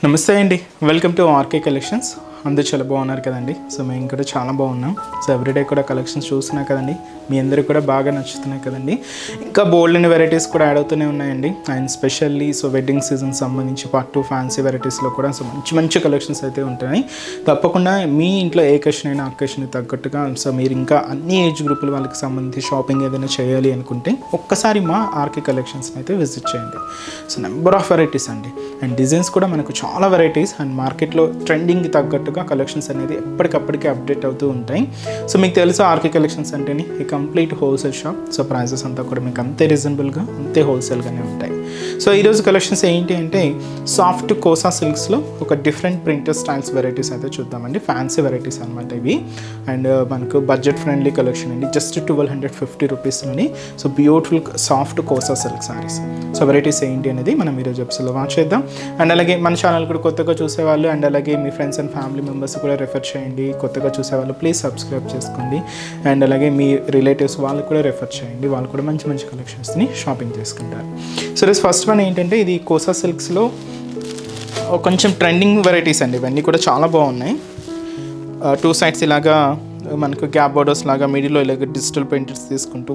నమస్తే అండి, welcome to RK collections. అందరూ చాలా బాగున్నారు కదండి. సో మేము కూడా చాలా బాగున్నాం. సో ఎవ్రీడే కూడా కలెక్షన్స్ చూస్తున్నా కదండి, మీ అందరికీ కూడా బాగా నచ్చుతున్నాయి కదండి. ఇంకా బోల్డ్ అండ్ వెరైటీస్ కూడా యాడ్ అవుతూనే ఉన్నాయండి. And specially so wedding season సంబంధించి పట్టు ఫ్యాన్సీ వెరైటీస్లో కూడా సో మంచి మంచి కలెక్షన్స్ అయితే ఉంటాయి. తప్పకుండా మీ ఇంట్లో ఏ అకేషన్ అయినా అకేషన్కి తగ్గట్టుగా సో మీరు ఇంకా అన్ని ఏజ్ గ్రూపుల వాళ్ళకి సంబంధించి షాపింగ్ ఏదైనా చేయాలి అనుకుంటే ఒక్కసారి మా ఆర్కే కలెక్షన్స్ని అయితే విజిట్ చేయండి. సో నెంబర్ ఆఫ్ వెరైటీస్ అండి, అండ్ డిజైన్స్ కూడా మనకు చాలా వెరైటీస్ అండ్ మార్కెట్లో ట్రెండింగ్కి తగ్గట్టుగా కలెక్షన్స్ అనేది ఎప్పటికప్పటికే అప్డేట్ అవుతూ ఉంటాయి. సో మీకు తెలుసు ఆర్కే కలెక్షన్స్ అంటేనే ఈ complete wholesale shop. So prices అంతా కూడా మీకు అంతే రీజనబుల్గా అంతే హోల్సేల్గానే ఉంటాయి. సో ఈరోజు కలెక్షన్స్ ఏంటి అంటే సాఫ్ట్ కోసా సిల్క్స్లో ఒక డిఫరెంట్ ప్రింటర్ స్టైల్స్ వెరైటీస్ అయితే చూద్దామండి. ఫ్యాన్సీ వెరైటీస్ అనమాట ఇవి. అండ్ మనకు బడ్జెట్ ఫ్రెండ్లీ కలెక్షన్ అండి, జస్ట్ 1250 రూపీస్లోని. So beautiful soft Kosa silk saris. So varieties ఏంటి అనేది మనం ఈరోజు ఎపిసోడ్లో వాచ్ చేద్దాం. అండ్ అలాగే మన ఛానల్ కూడా కొత్తగా చూసేవాళ్ళు అండ్ అలాగే మీ ఫ్రెండ్స్ అండ్ ఫ్యామిలీ మెంబర్స్ కూడా రెఫర్ చేయండి. కొత్తగా చూసేవాళ్ళు ప్లీజ్ సబ్స్క్రైబ్ చేసుకోండి. అండ్ అలాగే మీ రిలేటివ్స్ వాళ్ళకి కూడా రెఫర్ చేయండి, వాళ్ళు కూడా మంచి మంచి కలెక్షన్స్ని షాపింగ్ చేసుకుంటారు. సో ఫస్ట్ వన్ ఏంటంటే ఇది కోసా సిల్క్స్లో కొంచెం ట్రెండింగ్ వెరైటీస్ అండి. ఇవన్నీ కూడా చాలా బాగున్నాయి. టూ సైడ్స్ ఇలాగా మనకు గ్యాప్ బోర్డర్స్ లాగా మిడిల్లో ఇలాగ డిజిటల్ ప్రింటర్స్ తీసుకుంటూ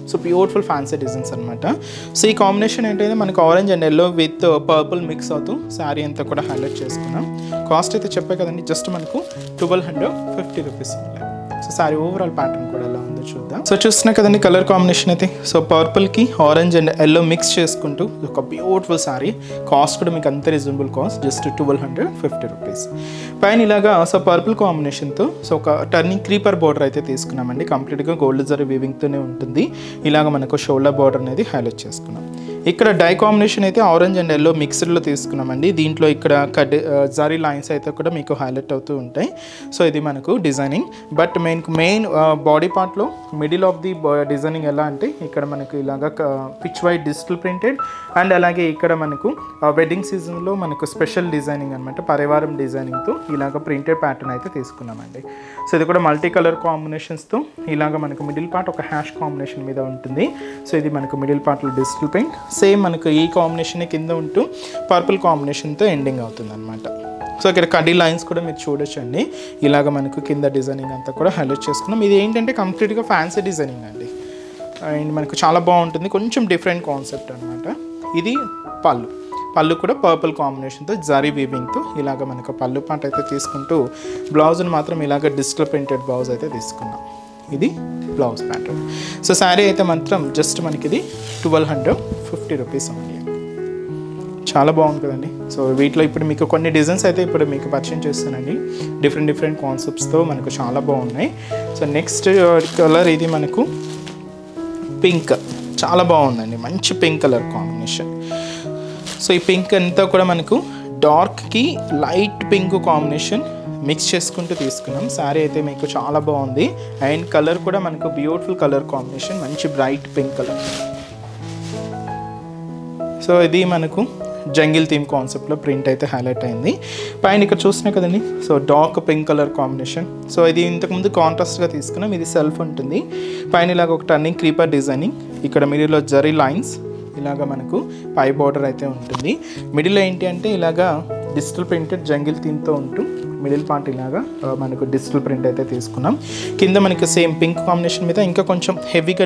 సో బ్యూటిఫుల్ ఫ్యాన్సీ డిజైన్స్ అనమాట. సో ఈ కాంబినేషన్ ఏంటంటే మనకు orange and yellow with purple mix అవుతూ శారీ అంతా కూడా హైలైట్ చేసుకున్నాం. కాస్ట్ అయితే చెప్పే కదండి, జస్ట్ మనకు 1250 rupees. So sari overall pattern కూడా ఎలా ఉందో చూద్దాం. సో చూస్తున్నా కదండి కలర్ కాంబినేషన్ అయితే సో పర్పుల్కి ఆరెంజ్ అండ్ ఎల్లో మిక్స్ చేసుకుంటూ ఒక బ్యూటిఫుల్ శారీ. కాస్ట్ కూడా మీకు అంత రీజనబుల్ కాస్ట్, జస్ట్ 1250 రూపీస్. పైన ఇలాగా సో పర్పుల్ కాంబినేషన్తో సో ఒక టర్నింగ్ క్రీపర్ బోర్డర్ అయితే తీసుకున్నామండి. కంప్లీట్గా గోల్డ్ జరీ వీవింగ్తోనే ఉంటుంది. ఇలాగ మనకు షోల్డర్ బోర్డర్ అనేది హైలైట్ చేసుకున్నాం. ఇక్కడ డై కాంబినేషన్ అయితే ఆరెంజ్ అండ్ ఎల్లో మిక్స్డ్లో తీసుకున్నామండి. దీంట్లో ఇక్కడ జరీ లైన్స్ అయితే కూడా మీకు హైలైట్ అవుతూ ఉంటాయి. సో ఇది మనకు డిజైనింగ్. బట్ మెయిన్ బాడీ పార్ట్లో మిడిల్ ఆఫ్ ది డిజైనింగ్ ఎలా అంటే ఇక్కడ మనకు ఇలాగ pitch white digital printed and అలాగే ఇక్కడ మనకు వెడ్డింగ్ సీజన్లో మనకు స్పెషల్ డిజైనింగ్ అనమాట, పరివారం డిజైనింగ్తో ఇలాగ ప్రింటెడ్ ప్యాటర్న్ అయితే తీసుకున్నామండి. సో ఇది కూడా మల్టీ కలర్ కాంబినేషన్స్తో ఇలాగ మనకు మిడిల్ పార్ట్ ఒక హ్యాష్ కాంబినేషన్ మీద ఉంటుంది. సో ఇది మనకు మిడిల్ పార్ట్లో డిజిటల్ ప్రింట్, సేమ్ మనకు ఈ కాంబినేషన్ కింద ఉంటూ పర్పుల్ కాంబినేషన్తో ఎండింగ్ అవుతుంది అనమాట. సో ఇక్కడ కడ్డీ లైన్స్ కూడా మీరు చూడొచ్చండి. ఇలాగ మనకు కింద డిజైనింగ్ అంతా కూడా హైలైట్ చేసుకున్నాం. ఇది ఏంటంటే కంప్లీట్గా ఫ్యాన్సీ డిజైనింగ్ అండి, అండ్ మనకు చాలా బాగుంటుంది. కొంచెం డిఫరెంట్ కాన్సెప్ట్ అనమాట. ఇది పళ్ళు కూడా పర్పుల్ కాంబినేషన్తో జరీ వీవింగ్తో ఇలాగ మనకు పళ్ళు పాట అయితే తీసుకుంటూ బ్లౌజ్ని మాత్రం ఇలాగ డిజిటల్ ప్రింటెడ్ బ్లౌజ్ అయితే తీసుకున్నాం. ఇది బ్లౌజ్ ప్యాటర్న్. సో శారీ అయితే మాత్రం జస్ట్ మనకి ఇది 1250 రూపీస్ ఉంది. చాలా బాగుంది కదండి. సో వీటిలో ఇప్పుడు మీకు కొన్ని డిజైన్స్ అయితే ఇప్పుడు మీకు పరిచయం చేస్తానండి. డిఫరెంట్ కాన్సెప్ట్స్తో మనకు చాలా బాగున్నాయి. సో నెక్స్ట్ కలర్ ఇది మనకు పింక్, చాలా బాగుందండి. మంచి పింక్ కలర్ కాంబినేషన్. సో ఈ పింక్ అంతా కూడా మనకు డార్క్కి లైట్ పింక్ కాంబినేషన్ మిక్స్ చేసుకుంటూ తీసుకున్నాం. శారీ అయితే మీకు చాలా బాగుంది. అండ్ కలర్ కూడా మనకు బ్యూటిఫుల్ కలర్ కాంబినేషన్, మంచి బ్రైట్ పింక్ కలర్. సో ఇది మనకు జంగిల్ థీమ్ కాన్సెప్ట్లో ప్రింట్ అయితే హైలైట్ అయింది. పైన ఇక్కడ చూసినా కదండి so dark pink colour combination. So ఇది ఇంతకుముందు కాంట్రాస్ట్గా తీసుకున్నాం. ఇది సెల్ఫ్ ఉంటుంది. పైన ఇలాగ ఒక టర్నింగ్ క్రీపర్ డిజైనింగ్, ఇక్కడ మిడిల్లో జరీ లైన్స్, ఇలాగ మనకు పై బార్డర్ అయితే ఉంటుంది. మిడిల్ ఏంటి అంటే ఇలాగా డిజిటల్ ప్రింటెడ్ జంగిల్ థీమ్తో ఉంటూ మిడిల్ పార్ట్ ఇలాగా మనకు డిజిటల్ ప్రింట్ అయితే తీసుకున్నాం. కింద మనకి సేమ్ పింక్ కాంబినేషన్ మీద ఇంకా కొంచెం హెవీగా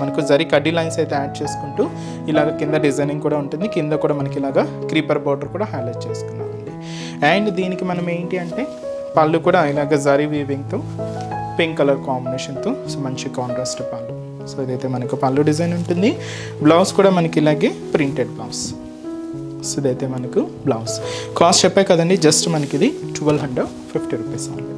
మనకు జరీ కడ్డీ లైన్స్ అయితే యాడ్ చేసుకుంటూ ఇలాగ కింద డిజైనింగ్ కూడా ఉంటుంది. కింద కూడా మనకి ఇలాగా క్రీపర్ బార్డర్ కూడా హైలైట్ చేసుకున్నామండి. అండ్ దీనికి మనం ఏంటి అంటే పళ్ళు కూడా ఇలాగ జరీ వీవింగ్తో పింక్ కలర్ కాంబినేషన్తో సో మంచి కాంట్రాస్ట్ పళ్ళు. సో ఇదైతే మనకు పళ్ళు డిజైన్ ఉంటుంది. బ్లౌజ్ కూడా మనకి ఇలాగే ప్రింటెడ్ బ్లౌజ్. సో ఇదైతే మనకు బ్లౌజ్. కాస్ట్ చెప్పే కదండి, జస్ట్ మనకి ఇది 1250 రూపీస్ ఓన్లీ.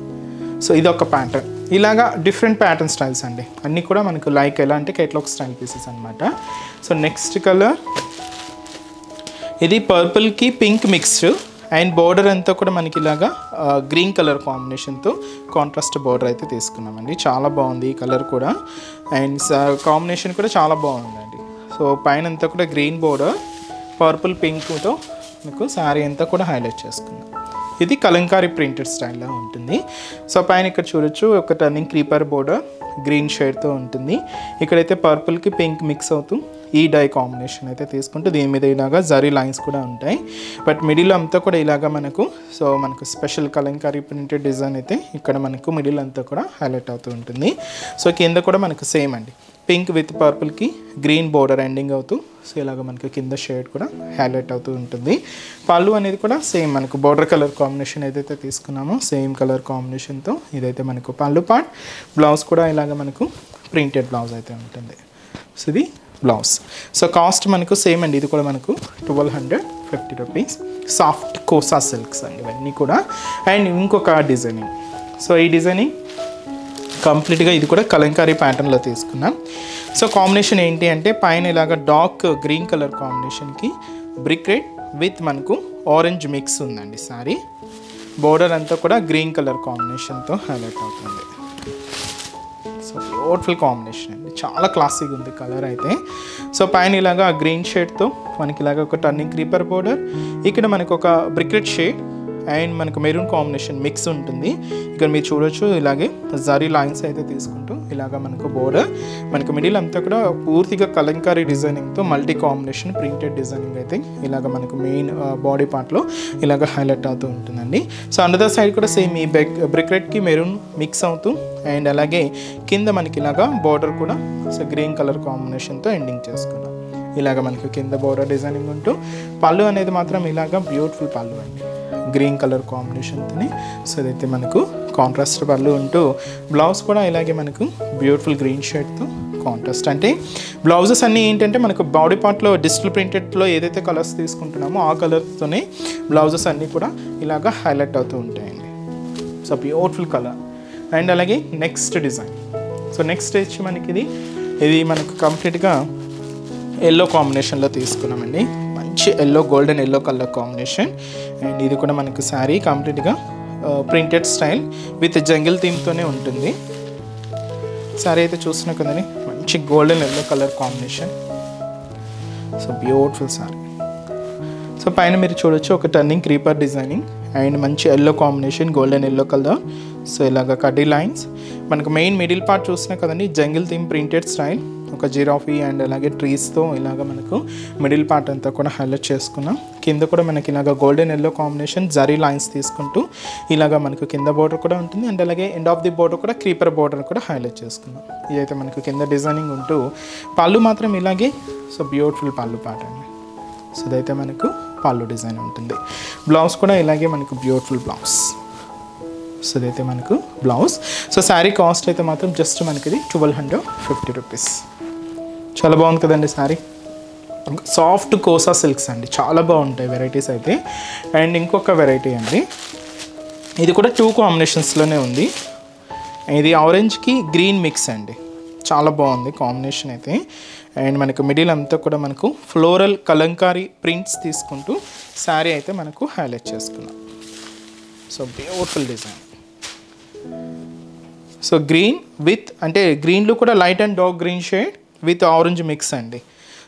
సో ఇది ఒక ప్యాటర్న్. ఇలాగా డిఫరెంట్ ప్యాటర్న్ స్టైల్స్ అండి, అన్నీ కూడా మనకు లైక్ ఎలా అంటే కేటలాగ్ స్టైల్ పీసెస్ అనమాట. సో నెక్స్ట్ కలర్ ఇది పర్పుల్కి పింక్ మిక్స్ అండ్ బోర్డర్ అంతా కూడా మనకి ఇలాగా గ్రీన్ కలర్ కాంబినేషన్తో కాంట్రాస్ట్ బోర్డర్ అయితే తీసుకున్నామండి. చాలా బాగుంది ఈ కలర్ కూడా. అండ్ కాంబినేషన్ కూడా చాలా బాగుందండి. సో పైన అంతా కూడా గ్రీన్ బోర్డర్ పర్పుల్ పింక్తో మీకు శారీ అంతా కూడా హైలైట్ చేసుకున్నాం. ఇది కలంకారీ ప్రింటెడ్ స్టైల్లో ఉంటుంది. సో పైన ఇక్కడ చూడొచ్చు ఒక టర్నింగ్ క్రీపర్ బోర్డర్ గ్రీన్ షేడ్తో ఉంటుంది. ఇక్కడైతే పర్పుల్కి పింక్ మిక్స్ అవుతూ ఈ డై కాంబినేషన్ అయితే తీసుకుంటూ దీని మీద ఇలాగా జరీ లైన్స్ కూడా ఉంటాయి. బట్ మిడిల్ అంతా కూడా ఇలాగా మనకు సో మనకు స్పెషల్ కలంకారీ ప్రింటెడ్ డిజైన్ అయితే ఇక్కడ మనకు మిడిల్ అంతా కూడా హైలైట్ అవుతూ ఉంటుంది. సో కింద కూడా మనకు సేమ్ అండి, పింక్ విత్ పర్పుల్కి గ్రీన్ బోర్డర్ ఎండింగ్ అవుతూ సో ఇలాగ మనకు కింద షేడ్ కూడా హైలైట్ అవుతూ ఉంటుంది. పళ్ళు అనేది కూడా సేమ్ మనకు బోర్డర్ కలర్ కాంబినేషన్ ఏదైతే తీసుకున్నామో సేమ్ కలర్ కాంబినేషన్తో ఇదైతే మనకు పళ్ళు పార్ట్. బ్లౌజ్ కూడా ఇలాగ మనకు ప్రింటెడ్ బ్లౌజ్ అయితే ఉంటుంది. సో ఇది బ్లౌజ్. సో కాస్ట్ మనకు సేమ్ అండి, ఇది కూడా మనకు 1250 రూపీస్. సాఫ్ట్ కోసా సిల్క్స్ అండి ఇవన్నీ కూడా. అండ్ ఇంకొక డిజైనింగ్, సో ఈ డిజైనింగ్ కంప్లీట్గా ఇది కూడా కలంకారీ ప్యాటర్న్లో తీసుకున్నాం. సో కాంబినేషన్ ఏంటి అంటే పైన ఇలాగ డార్క్ గ్రీన్ కలర్ కాంబినేషన్కి బ్రిక్ రెడ్ విత్ మనకు ఆరెంజ్ మిక్స్ ఉందండి సారీ. బోర్డర్ అంతా కూడా గ్రీన్ కలర్ కాంబినేషన్తో హైలైట్ అవుతుంది. సో బ్యూటిఫుల్ కాంబినేషన్ అండి, చాలా క్లాసిక్ ఉంది కలర్ అయితే. సో పైన ఇలాగా గ్రీన్ షేడ్తో మనకి ఇలాగ ఒక టర్నింగ్ క్రీపర్ బోర్డర్, ఇక్కడ మనకు ఒక బ్రిక్ రెడ్ షేడ్ అండ్ మనకు మెరూన్ కాంబినేషన్ మిక్స్ ఉంటుంది. ఇక్కడ మీరు చూడొచ్చు ఇలాగే జరీ లైన్స్ అయితే తీసుకుంటూ ఇలాగ మనకు బోర్డర్, మనకు మిడిల్ అంతా కూడా పూర్తిగా కలంకారీ డిజైనింగ్తో మల్టీ కాంబినేషన్ ప్రింటెడ్ డిజైనింగ్ అయితే ఇలాగ మనకు మెయిన్ బాడీ పార్ట్లో ఇలాగ హైలైట్ అవుతూ ఉంటుందండి. సో అండర్ సైడ్ కూడా సేమ్ ఈ బ్రిక్ రెడ్కి మెరూన్ మిక్స్ అవుతూ అండ్ అలాగే కింద మనకి ఇలాగా బోర్డర్ కూడా సో గ్రీన్ కలర్ కాంబినేషన్తో ఎండింగ్ చేసుకున్నాం. ఇలాగ మనకు కింద బోర్డర్ డిజైనింగ్ ఉంటూ పళ్ళు అనేది మాత్రం ఇలాగ బ్యూటిఫుల్ పళ్ళు అండి, గ్రీన్ కలర్ కాంబినేషన్తోని. సో ఇదైతే మనకు కాంట్రాస్ట్ పళ్ళు ఉంటూ బ్లౌజ్ కూడా ఇలాగే మనకు బ్యూటిఫుల్ గ్రీన్ షేడ్తో కాంట్రాస్ట్. అంటే బ్లౌజెస్ అన్నీ ఏంటంటే మనకు బాడీ పార్ట్లో డిజిటల్ ప్రింటెడ్లో ఏదైతే కలర్స్ తీసుకుంటున్నామో ఆ కలర్తోనే బ్లౌజెస్ అన్నీ కూడా ఇలాగ హైలైట్ అవుతూ ఉంటాయండి. So beautiful colour. అండ్ అలాగే నెక్స్ట్ డిజైన్, సో నెక్స్ట్ వచ్చి మనకి ఇది మనకు కంప్లీట్గా ఎల్లో కాంబినేషన్లో తీసుకున్నామండి. మంచి yellow, golden yellow colour combination. And ఇది కూడా మనకు శారీ కంప్లీట్గా ప్రింటెడ్ స్టైల్ విత్ జంగిల్ థీమ్తోనే ఉంటుంది. శారీ అయితే చూస్తున్నా కదండి, మంచి golden yellow colour combination. So beautiful sari. So పైన మీరు చూడొచ్చు ఒక టర్నింగ్ క్రీపర్ డిజైనింగ్ అండ్ మంచి yellow combination, golden yellow colour. So ఇలాగ కడ్డీ లైన్స్, మనకు మెయిన్ మిడిల్ పార్ట్ చూసినా కదండి జంగిల్ థీమ్ ప్రింటెడ్ స్టైల్, ఒక జిరాఫీ అండ్ అలాగే ట్రీస్తో ఇలాగ మనకు మిడిల్ పార్ట్ అంతా కూడా హైలైట్ చేసుకున్నాం. కింద కూడా మనకి ఇలాగ golden yellow combination zari lines తీసుకుంటూ ఇలాగ మనకు కింద బోర్డర్ కూడా ఉంటుంది అండ్ అలాగే ఎండ్ ఆఫ్ ది బోర్డర్ కూడా క్రీపర్ బోర్డర్ కూడా హైలైట్ చేసుకున్నాం. ఇదైతే మనకు కింద డిజైనింగ్ ఉంటూ పళ్ళు మాత్రం ఇలాగే సో బ్యూటిఫుల్ పళ్ళు పార్ట్ అండి. సో ఇదైతే మనకు పళ్ళు డిజైన్ ఉంటుంది. బ్లౌజ్ కూడా ఇలాగే మనకు బ్యూటిఫుల్ బ్లౌజ్. సో ఇదైతే మనకు బ్లౌజ్. సో శారీ కాస్ట్ అయితే మాత్రం జస్ట్ మనకి ఇది 1250 రూపీస్. చాలా బాగుంది కదండి శారీ. సాఫ్ట్ కోసా సిల్క్స్ అండి, చాలా బాగుంటాయి వెరైటీస్ అయితే. అండ్ ఇంకొక వెరైటీ అండి, ఇది కూడా 2 కాంబినేషన్స్లోనే ఉంది. ఇది ఆరెంజ్కి గ్రీన్ మిక్స్ అండి, చాలా బాగుంది కాంబినేషన్ అయితే. అండ్ మనకు మిడిల్ అంతా కూడా మనకు ఫ్లోరల్ కలంకారీ ప్రింట్స్ తీసుకుంటూ శారీ అయితే మనకు హైలైట్ చేసుకున్నాం. So beautiful design. So green with అంటే గ్రీన్లో కూడా light and dark green shade with orange mix అండి.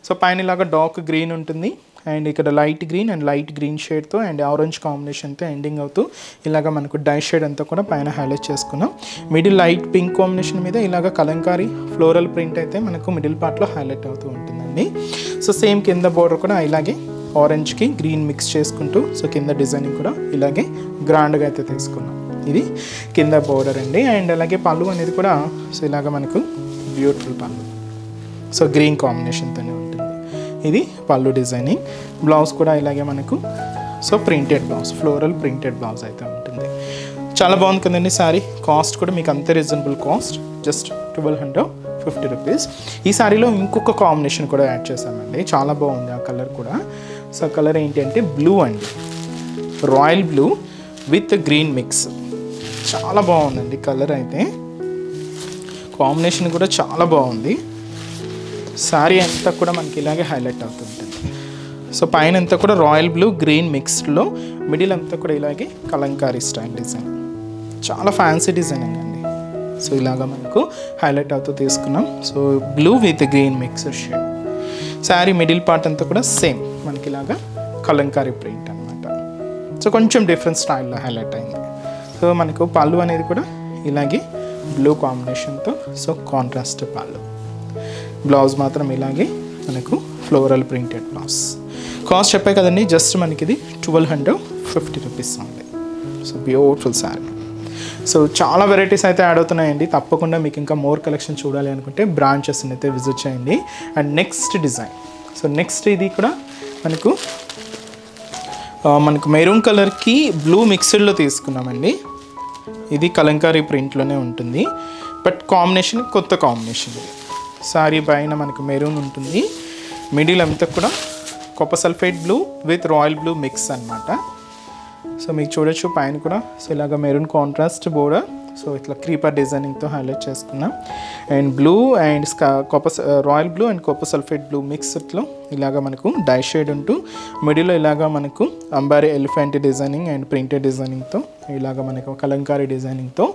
సో పైన ఇలాగా డార్క్ గ్రీన్ ఉంటుంది అండ్ ఇక్కడ light green and light green షేడ్తో అండ్ ఆరెంజ్ కాంబినేషన్తో ఎండింగ్ అవుతూ ఇలాగ మనకు డై షేడ్ అంతా కూడా పైన హైలైట్ చేసుకున్నాం. మిడిల్ లైట్ పింక్ కాంబినేషన్ మీద ఇలాగ కలంకారీ ఫ్లోరల్ ప్రింట్ అయితే మనకు మిడిల్ పార్ట్లో హైలైట్ అవుతూ ఉంటుందండి. సో సేమ్ కింద బోర్డర్ కూడా ఇలాగే ఆరెంజ్కి గ్రీన్ మిక్స్ చేసుకుంటూ సో కింద డిజైనింగ్ కూడా ఇలాగే గ్రాండ్గా అయితే తీసుకున్నాం. ఇది కింద బోర్డర్ అండి. అండ్ అలాగే పళ్ళు అనేది కూడా సో ఇలాగ మనకు బ్యూటిఫుల్ పళ్ళు, సో గ్రీన్ కాంబినేషన్తోనే ఉంటుంది. ఇది పళ్ళు డిజైనింగ్. బ్లౌజ్ కూడా ఇలాగే మనకు so printed blouse, floral printed blouse అయితే ఉంటుంది. చాలా బాగుంది కదండి శారీ. కాస్ట్ కూడా మీకు అంతే రీజనబుల్ కాస్ట్, జస్ట్ 1250 రూపీస్. ఈ శారీలో ఇంకొక కాంబినేషన్ కూడా యాడ్ చేసామండి, చాలా బాగుంది ఆ కలర్ కూడా. సో కలర్ ఏంటి అంటే బ్లూ అండి, royal blue with green mix. చాలా బాగుందండి కలర్ అయితే, కాంబినేషన్ కూడా చాలా బాగుంది. శారీ అంతా కూడా మనకి ఇలాగే హైలైట్ అవుతుంటుంది. సో పైన అంతా కూడా రాయల్ బ్లూ గ్రీన్ మిక్స్డ్లో మిడిల్ అంతా కూడా ఇలాగే కలంకారీ స్టైల్ డిజైన్, చాలా ఫ్యాన్సీ డిజైనింగ్ అండి. సో ఇలాగా మనకు హైలైట్ అవుతూ తీసుకున్నాం. So blue with green mix shade. Sari middle part అంతా కూడా సేమ్ మనకి ఇలాగా కలంకారీ ప్రింట్ అనమాట. సో కొంచెం డిఫరెంట్ స్టైల్లో హైలైట్ అయింది. సో మనకు పళ్ళు అనేది కూడా ఇలాగే బ్లూ కాంబినేషన్తో సో కాంట్రాస్ట్ పళ్ళు. బ్లౌజ్ మాత్రం ఇలాగే మనకు ఫ్లోరల్ ప్రింటెడ్ బ్లౌజ్. కాస్ట్ చెప్పే కదండి, జస్ట్ మనకి ఇది 1250 రూపీస్ ఉంది. So beautiful sari. సో చాలా వెరైటీస్ అయితే యాడ్ అవుతున్నాయండి. తప్పకుండా మీకు ఇంకా మోర్ కలెక్షన్ చూడాలి అనుకుంటే బ్రాంచెస్ని అయితే విజిట్ చేయండి. And next design, so next ఇది కూడా మనకు మెరూన్ కలర్కి బ్లూ మిక్స్డ్లో తీసుకున్నామండి. ఇది కలంకారీ ప్రింట్లోనే ఉంటుంది, బట్ కాంబినేషన్ కొత్త కాంబినేషన్. సారీ పైన మనకు మెరూన్ ఉంటుంది, మిడిల్ అంతా కూడా copper sulphate blue with royal blue mix అన్నమాట. సో మీకు చూడొచ్చు పైన కూడా సో ఇలాగ మెరూన్ కాంట్రాస్ట్ బోర్డర్, సో ఇట్లా క్రీపర్ డిజైనింగ్తో హైలైట్ చేసుకున్నాం. And blue and royal blue and copper sulphate blue మిక్స్లో ఇలాగ మనకు డై షేడ్ ఉంటూ మిడిల్లో ఇలాగ మనకు అంబారీ ఎలిఫెంట్ డిజైనింగ్ అండ్ ప్రింటెడ్ డిజైనింగ్తో ఇలాగ మనకు కలంకారీ డిజైనింగ్తో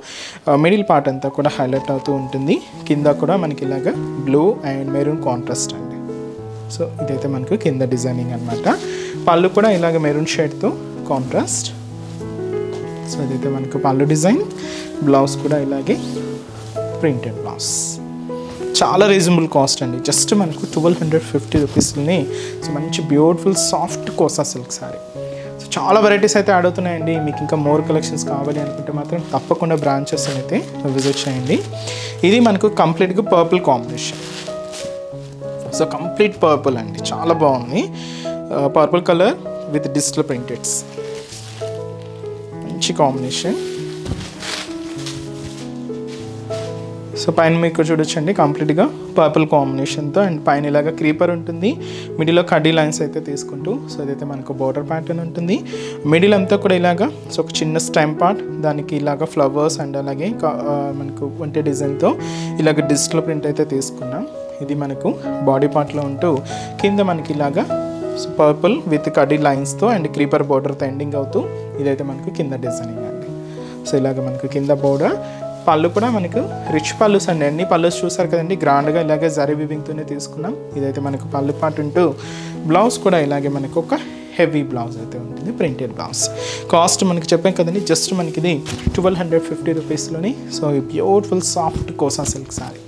మిడిల్ పార్ట్ అంతా కూడా హైలైట్ అవుతూ ఉంటుంది. కింద కూడా మనకి ఇలాగ బ్లూ అండ్ మెరూన్ కాంట్రాస్ట్ అండి. సో ఇదైతే మనకు కింద డిజైనింగ్ అనమాట. పళ్ళు కూడా ఇలాగ మెరూన్ షేడ్తో కాంట్రాస్ట్. సో ఇదైతే మనకు పళ్ళు డిజైన్. బ్లౌజ్ కూడా ఇలాగే ప్రింటెడ్ బ్లౌజ్. చాలా రీజనబుల్ కాస్ట్ అండి, జస్ట్ మనకు 1250 రూపీస్ని. సో మంచి beautiful soft Kosa silk sari. So చాలా వెరైటీస్ అయితే యాడ్ అవుతున్నాయండి. మీకు ఇంకా మోర్ కలెక్షన్స్ కావాలి అనుకుంటే మాత్రం తప్పకుండా బ్రాంచెస్ అయితే విజిట్ చేయండి. ఇది మనకు కంప్లీట్గా purple combination. So complete purple అండి, చాలా బాగుంది. పర్పుల్ కలర్ విత్ డిజిటల్ ప్రింటెడ్స్, మంచి కాంబినేషన్. సో పైన మీకు చూడొచ్చండి కంప్లీట్గా పర్పుల్ కాంబినేషన్తో, అండ్ పైన ఇలాగ క్రీపర్ ఉంటుంది, మిడిల్లో కడ్డీ లైన్స్ అయితే తీసుకుంటూ. సో అదైతే మనకు బోర్డర్ ప్యాటర్న్ ఉంటుంది. మిడిల్ అంతా కూడా ఇలాగా సో ఒక చిన్న స్టెమ్ పార్ట్, దానికి ఇలాగ ఫ్లవర్స్ అండ్ అలాగే మనకు వంటి డిజైన్తో ఇలాగ డిజిటల్ ప్రింట్ అయితే తీసుకున్నాం. ఇది మనకు బాడీ పార్ట్లో ఉంటూ కింద మనకి ఇలాగా సో పర్పుల్ విత్ కడ్డీ లైన్స్తో అండ్ క్రీపర్ బోర్డర్తో ఎండింగ్ అవుతూ ఇదైతే మనకు కింద డిజైనింగ్ అండి. సో ఇలాగ మనకు కింద బోర్డర్. పళ్ళు కూడా మనకు రిచ్ పళ్ళుస్ అండి, అన్ని పళ్ళుస్ చూసారు కదండి, గ్రాండ్గా ఇలాగే జరీ వీవింగ్తోనే తీసుకున్నాం. ఇదైతే మనకు పళ్ళు పార్ట్ ఉంటూ బ్లౌజ్ కూడా ఇలాగే మనకు ఒక హెవీ బ్లౌజ్ అయితే ఉంటుంది, ప్రింటెడ్ బ్లౌజ్. కాస్ట్ మనకి చెప్పాం కదండి, జస్ట్ మనకి ఇది 1250 రూపీస్లోని. సో ఈ beautiful soft Kosa silk sorry.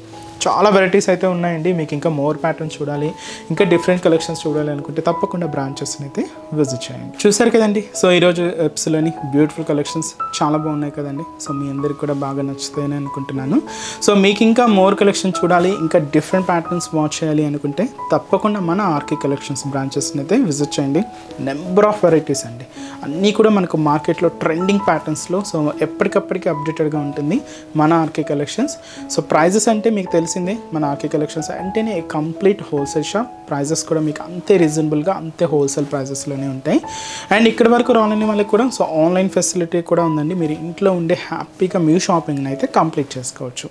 చాలా వెరైటీస్ అయితే ఉన్నాయండి. మీకు ఇంకా మోర్ ప్యాటర్న్స్ చూడాలి, ఇంకా డిఫరెంట్ కలెక్షన్స్ చూడాలి అనుకుంటే తప్పకుండా బ్రాంచెస్ని అయితే విజిట్ చేయండి. చూసారు కదండి, సో ఈరోజు ఎప్స్లోని బ్యూటిఫుల్ కలెక్షన్స్ చాలా బాగున్నాయి కదండి. సో మీ అందరికి కూడా బాగా నచ్చుతాయని అనుకుంటున్నాను. సో మీకు ఇంకా మోర్ కలెక్షన్ చూడాలి, ఇంకా డిఫరెంట్ ప్యాటర్న్స్ వాచ్ చేయాలి అనుకుంటే తప్పకుండా మన ఆర్కే కలెక్షన్స్ బ్రాంచెస్ని అయితే విజిట్ చేయండి. నెంబర్ ఆఫ్ వెరైటీస్ అండి, అన్నీ కూడా మనకు మార్కెట్లో ట్రెండింగ్ ప్యాటర్న్స్లో. సో ఎప్పటికప్పటికి అప్డేటెడ్గా ఉంటుంది మన ఆర్కే కలెక్షన్స్. సో ప్రైజెస్ అంటే మీకు తెలిసిందే, మన ఆర్కే కలెక్షన్స్ అంటేనే కంప్లీట్ హోల్సేల్ షాప్. ప్రైజెస్ కూడా మీకు అంతే రీజనబుల్గా, అంతే హోల్సేల్ ప్రైజెస్లోనే ఉంటాయి. అండ్ ఇక్కడ వరకు రాలేని వాళ్ళకి కూడా సో ఆన్లైన్ ఫెసిలిటీ కూడా ఉందండి. మీరు ఇంట్లో ఉండే హ్యాపీగా మీ షాపింగ్ని అయితే కంప్లీట్ చేసుకోవచ్చు.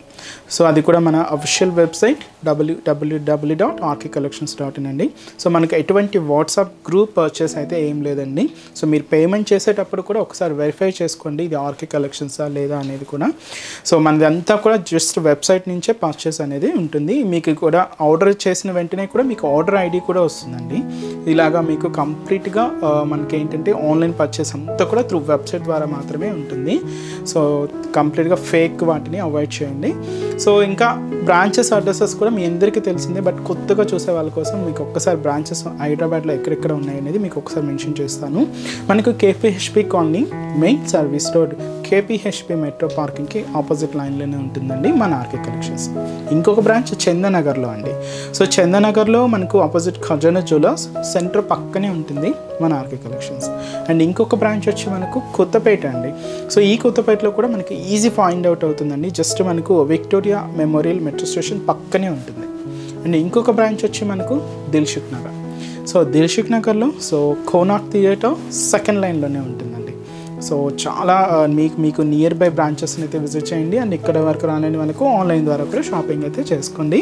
సో అది కూడా మన అఫీషియల్ వెబ్సైట్ www.rkcollections.in అండి. సో మనకి ఎటువంటి వాట్సాప్ గ్రూప్ పర్చేస్ అయితే ఏం లేదండి. సో మీరు పేమెంట్ చేసేటప్పుడు కూడా ఒకసారి వెరిఫై చేసుకోండి, ఇది ఆర్కే కలెక్షన్సా లేదా అనేది కూడా. సో మనదంతా కూడా జస్ట్ వెబ్సైట్ నుంచే పర్చేస్ అనేది ఉంటుంది. మీకు కూడా ఆర్డర్ చేసిన వెంటనే కూడా మీకు ఆర్డర్ ఐడి కూడా వస్తుందండి. ఇలాగా మీకు కంప్లీట్గా మనకి ఏంటంటే ఆన్లైన్ పర్చేస్ అంతా కూడా త్రూ వెబ్సైట్ ద్వారా మాత్రమే ఉంటుంది. సో కంప్లీట్గా ఫేక్ వాటిని అవాయిడ్ చేయండి. సో ఇంకా బ్రాంచెస్ అడ్రసెస్ కూడా మీ అందరికీ తెలిసిందే, బట్ కొత్తగా చూసే వాళ్ళ కోసం మీకు ఒక్కసారి బ్రాంచెస్ హైదరాబాద్లో ఎక్కడెక్కడ ఉన్నాయి అనేది మీకు ఒకసారి మెన్షన్ చేస్తాను. మనకు K P H B colony main service road K P H B metro పార్కింగ్కి ఆపోజిట్ లైన్లోనే ఉంటుందండి మన ఆర్కే కలెక్షన్స్. ఇంకొక బ్రాంచ్ చందనగర్లో అండి. సో చందనగర్లో మనకు ఆపోజిట్ ఖజానా జ్యువెలర్స్ సెంటర్ పక్కనే ఉంటుంది మన ఆర్కే కలెక్షన్స్. అండ్ ఇంకొక బ్రాంచ్ వచ్చి మనకు కొత్తపేట అండి. సో ఈ కొత్తపేటలో కూడా మనకి ఈజీ ఫైండ్ అవుట్ అవుతుందండి, జస్ట్ మనకు విక్టోరియా మెమోరియల్ మెట్రో స్టేషన్ పక్కనే ఉంటుంది. అండ్ ఇంకొక బ్రాంచ్ వచ్చి మనకు దిల్షుక్ నగర్. సో దిల్షుక్ నగర్లో సో కోనాక్ థియేటర్ సెకండ్ లైన్లోనే ఉంటుందండి. సో చాలా మీకు నియర్ బై బ్రాంచెస్ని అయితే విజిట్ చేయండి. అండ్ ఇక్కడ వరకు రాలేని వాళ్ళకు ఆన్లైన్ ద్వారా కూడా షాపింగ్ అయితే చేసుకోండి.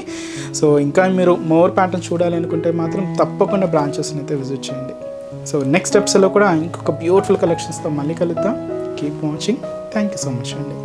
సో ఇంకా మీరు మోర్ ప్యాటర్న్ చూడాలి అనుకుంటే మాత్రం తప్పకుండా బ్రాంచెస్ని అయితే విజిట్ చేయండి. సో నెక్స్ట్ ఎపిసోడ్లో కూడా ఇంకొక బ్యూటిఫుల్ కలెక్షన్స్తో మళ్ళీ కలుద్దాం. Keep watching. Thank you so much అండి.